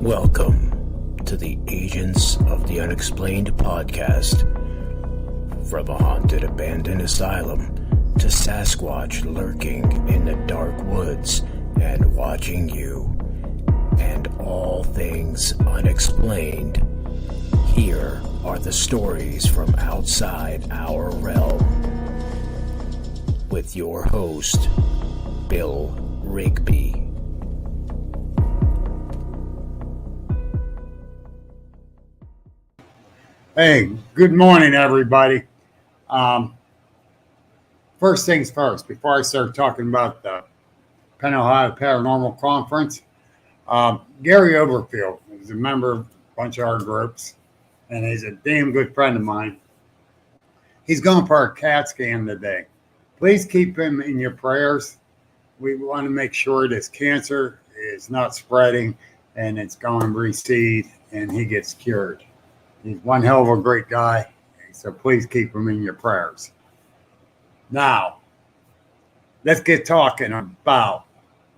Welcome to the Agents of the Unexplained podcast. From a haunted abandoned asylum to Sasquatch lurking in the dark woods and watching you, and all things unexplained, here are the stories from outside our realm. With your host, Bill Rigby. Hey, good morning, everybody. First things first, before I start talking about the Penn-Ohio Paranormal Conference, Gary Overfield is a member of a bunch of our groups, and he's a damn good friend of mine. He's going for a CAT scan today. Please keep him in your prayers. We want to make sure this cancer is not spreading and it's going to recede and he gets cured. He's one hell of a great guy, so please keep him in your prayers. Now, let's get talking about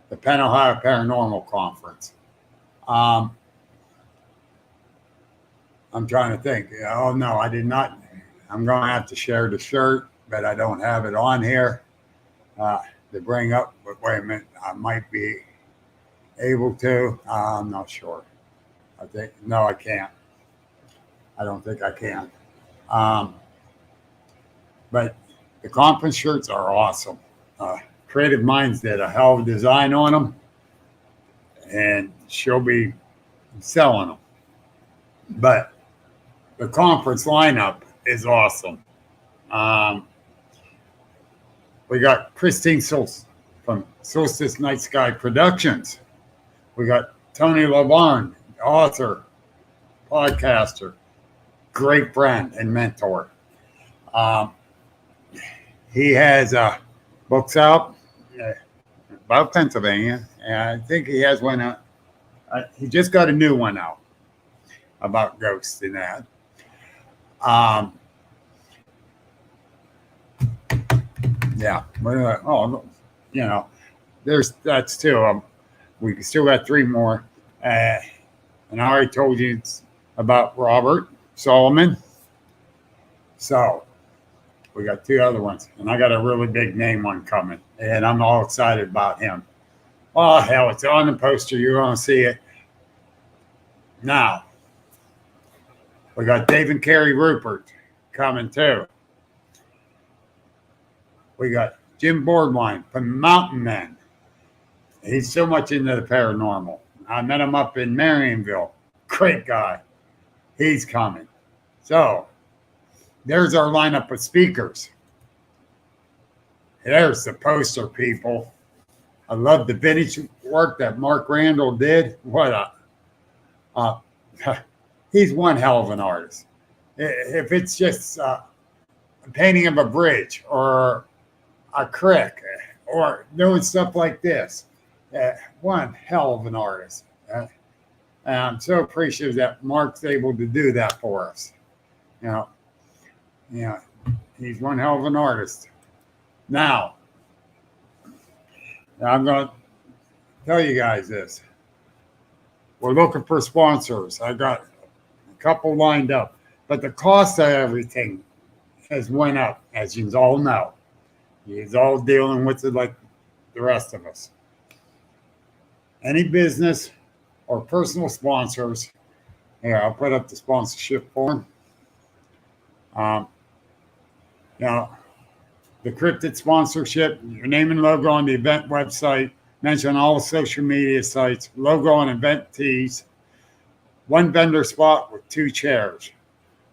the Penn-Ohio Paranormal Conference. I'm trying to think. Oh, no, I did not. I'm going to have to share the shirt, but I don't have it on here to bring up. But wait a minute, I might be able to. I'm not sure. No, I can't. I don't think I can. But the conference shirts are awesome. Creative Minds did a hell of a design on them, and she'll be selling them. But the conference lineup is awesome. We got Christine Solstice from Solstice Night Sky Productions. We got Tony LaVarn, author, podcaster, great friend and mentor. He has books out about Pennsylvania, and I think he has one out. He just got a new one out about ghosts and that. Yeah. That's two. We still got three more. And I already told you it's about Robert Solomon. So we got two other ones, and I got a really big name one coming, and I'm all excited about him. Oh, hell, it's on the poster. You're going to see it. Now, we got Dave and Carrie Rupert coming too. We got Jim Boardwine from Mountain Men. He's so much into the paranormal. I met him up in Marionville. Great guy. He's coming. So, there's our lineup of speakers. There's the poster, people. I love the vintage work that Mark Randall did. He's one hell of an artist. If it's just a painting of a bridge or a creek or doing stuff like this, one hell of an artist. And I'm so appreciative that Mark's able to do that for us. He's one hell of an artist. Now, I'm going to tell you guys this. We're looking for sponsors. I got a couple lined up, but the cost of everything has went up, as you all know. He's all dealing with it like the rest of us. Any business or personal sponsors, here, I'll put up the sponsorship form. The cryptid sponsorship, your name and logo on the event website, mention all social media sites, logo on event tees, one vendor spot with 2 chairs.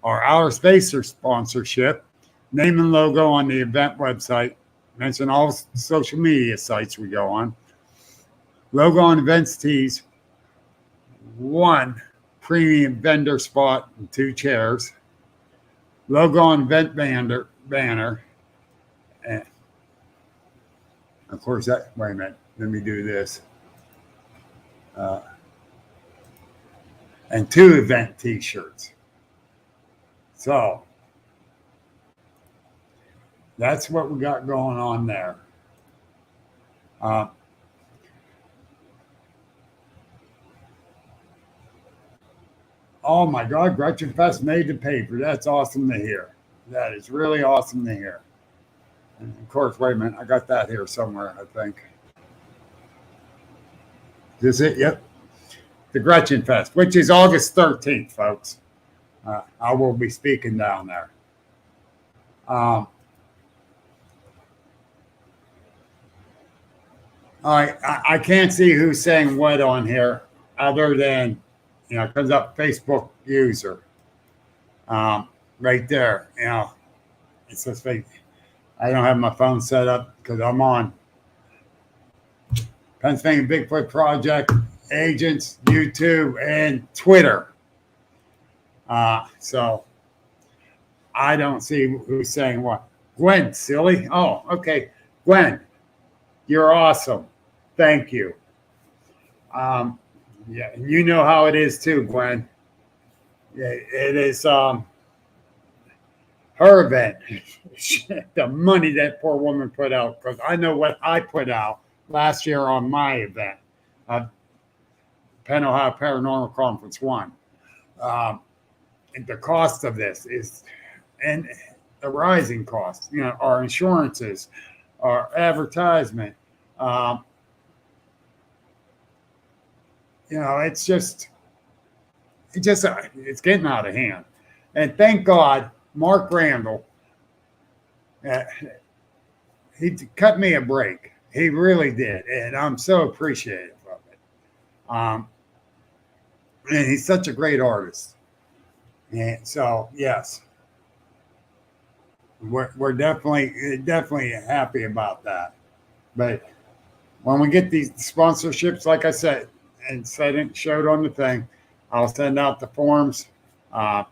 Our Outer Spacer sponsorship, name and logo on the event website, mention all social media sites we go on, logo on events tees, 1 premium vendor spot and 2 chairs, logo on event banner, and of course wait a minute, let me do this, and 2 event t-shirts. So that's what we got going on there. Oh my God, Gretchen Fest made the paper. That's awesome to hear. That is really awesome to hear. And of course, wait a minute, I got that here somewhere, I think. Is it? Yep. The Gretchen Fest, which is August 13th, folks. I will be speaking down there. Um, I can't see who's saying what on here other than, it comes up Facebook user right there. It says fake. I don't have my phone set up because I'm on Pennsylvania Bigfoot Project, agents, YouTube, and Twitter. So I don't see who's saying what. Gwen, silly. Oh, okay. Gwen, you're awesome. Thank you. Yeah, you know how it is too, Gwen. Yeah, it is her event. The money that poor woman put out, because I know what I put out last year on my event, Penn-Ohio Paranormal Conference 1. And the cost of this is, and the rising costs, our insurances, our advertisement. It's getting out of hand. And thank God, Mark Randall, he cut me a break. He really did. And I'm so appreciative of it. And he's such a great artist. And so, yes, we're definitely happy about that. But when we get these sponsorships, like I said, and showed on the thing, I'll send out the forms to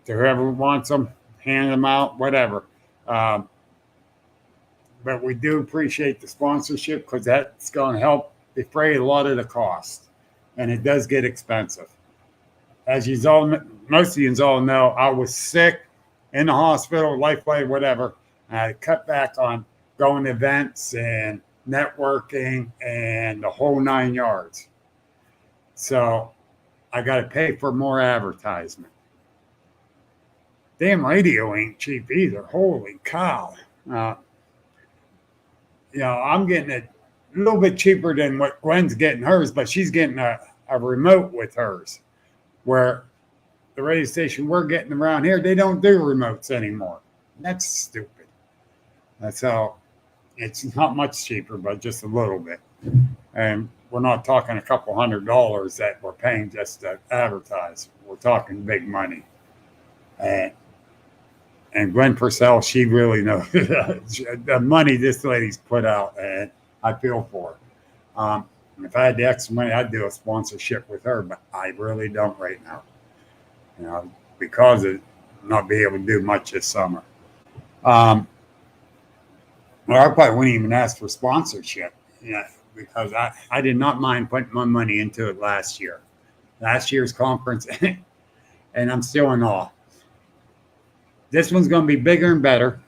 whoever wants them, hand them out, whatever. But we do appreciate the sponsorship because that's going to help defray a lot of the cost. And it does get expensive. As most of you all know, I was sick in the hospital, life-flight, whatever. And I cut back on going to events and networking and the whole 9 yards. So I got to pay for more advertisement. Damn radio ain't cheap either. Holy cow. I'm getting it a little bit cheaper than what Gwen's getting hers, but she's getting a remote with hers, where the radio station we're getting around here, they don't do remotes anymore. That's stupid. So it's not much cheaper, but just a little bit. And we're not talking a couple $100 that we're paying just to advertise. We're talking big money. And Gwen Purcell, she really knows the money this lady's put out, and I feel for her. If I had the extra money, I'd do a sponsorship with her, but I really don't right now. Because of not being able to do much this summer. Well, I probably wouldn't even ask for sponsorship, because I did not mind putting my money into it last year. Last year's conference, and I'm still in awe. This one's going to be bigger and better.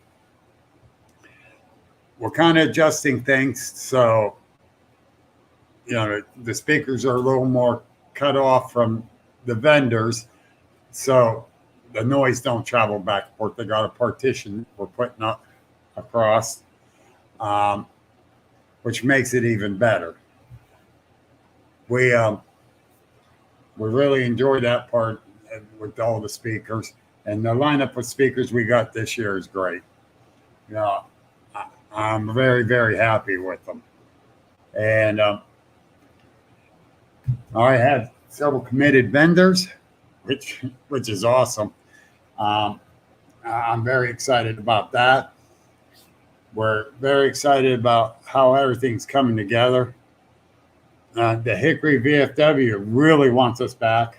We're kind of adjusting things, so the speakers are a little more cut off from the vendors, so the noise don't travel back and forth. They got a partition we're putting up across, which makes it even better. We really enjoyed that part with all the speakers, and the lineup of speakers we got this year is great. I'm very, very happy with them. And I have several committed vendors, which is awesome. I'm very excited about that. We're very excited about how everything's coming together. The Hickory VFW really wants us back.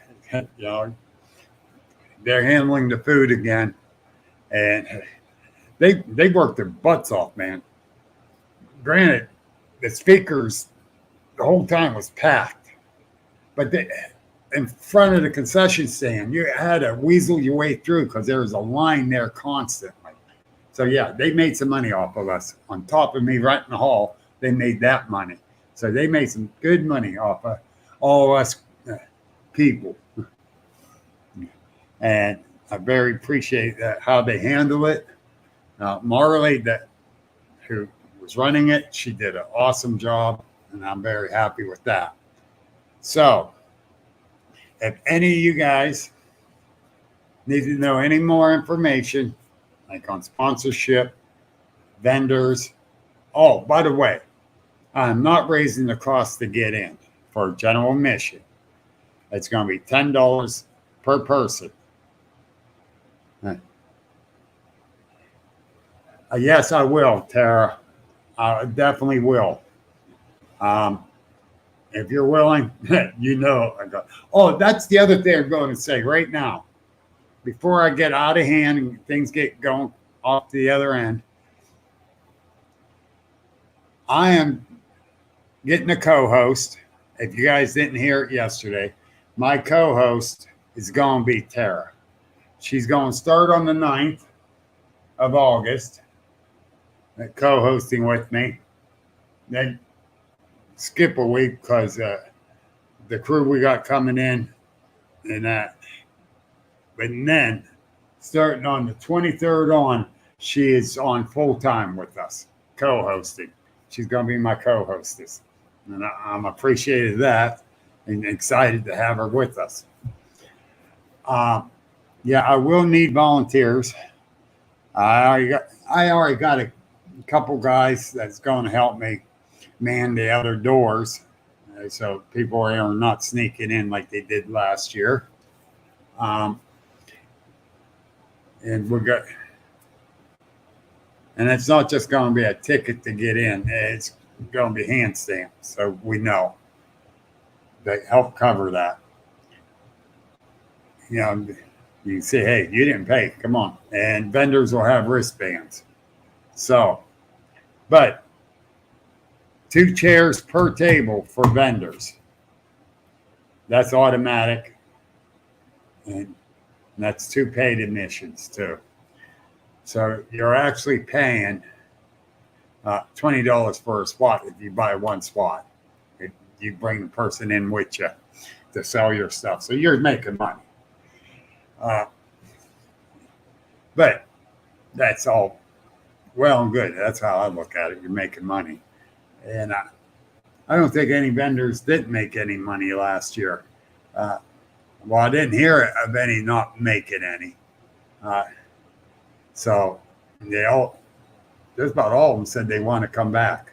They're handling the food again, and they worked their butts off, man. Granted, the speakers the whole time was packed, but in front of the concession stand, you had to weasel your way through because there was a line there constantly. So yeah, they made some money off of us. On top of me right in the hall, they made that money. So they made some good money off of all of us people. And I very appreciate how they handle it. Marley, who was running it, she did an awesome job, and I'm very happy with that. So, if any of you guys need to know any more information, like on sponsorship, vendors. Oh, by the way, I'm not raising the cost to get in for general admission. It's going to be $10 per person. Yes, I will, Tara. I definitely will. If you're willing, you know. Oh, that's the other thing I'm going to say right now. Before I get out of hand and things get going off the other end, I am getting a co-host. If you guys didn't hear it yesterday, my co-host is going to be Tara. She's going to start on the 9th of August, co-hosting with me. Then skip a week because the crew we got coming in and that. But then, starting on the 23rd on, she is on full-time with us, co-hosting. She's going to be my co-hostess. And I'm appreciative of that and excited to have her with us. Yeah, I will need volunteers. I already got a couple guys that's going to help me man the other doors, so people are not sneaking in like they did last year. And it's not just going to be a ticket to get in. It's going to be hand stamped, so we know. They help cover that. You know, you can say, hey, you didn't pay. Come on. And vendors will have wristbands. So, but 2 chairs per table for vendors. That's automatic. And that's 2 paid admissions too. So you're actually paying $20 for a spot if you buy 1 spot. If you bring the person in with you to sell your stuff. So you're making money. But that's all well and good. That's how I look at it. You're making money. And I don't think any vendors didn't make any money last year. Well, I didn't hear of any not making any. So just about all of them said they want to come back.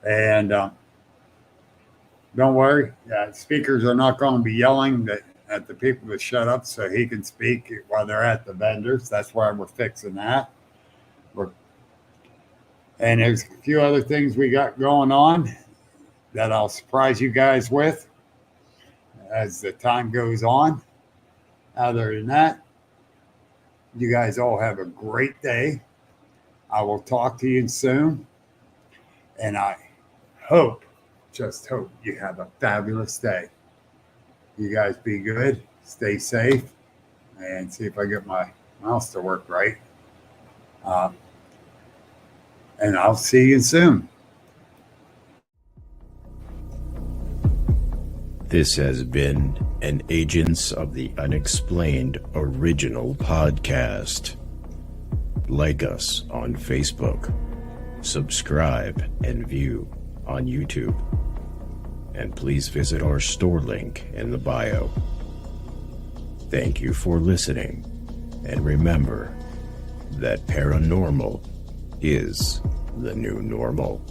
And don't worry, speakers are not going to be yelling at the people to shut up so he can speak while they're at the vendors. That's why we're fixing that. And there's a few other things we got going on that I'll surprise you guys with as the time goes on. Other than that, you guys all have a great day. I will talk to you soon. And I just hope you have a fabulous day. You guys be good, stay safe, and see if I get my mouse to work right. And I'll see you soon. This has been an Agents of the Unexplained original podcast. Like us on Facebook, subscribe and view on YouTube, and please visit our store link in the bio. Thank you for listening, and remember that paranormal is the new normal.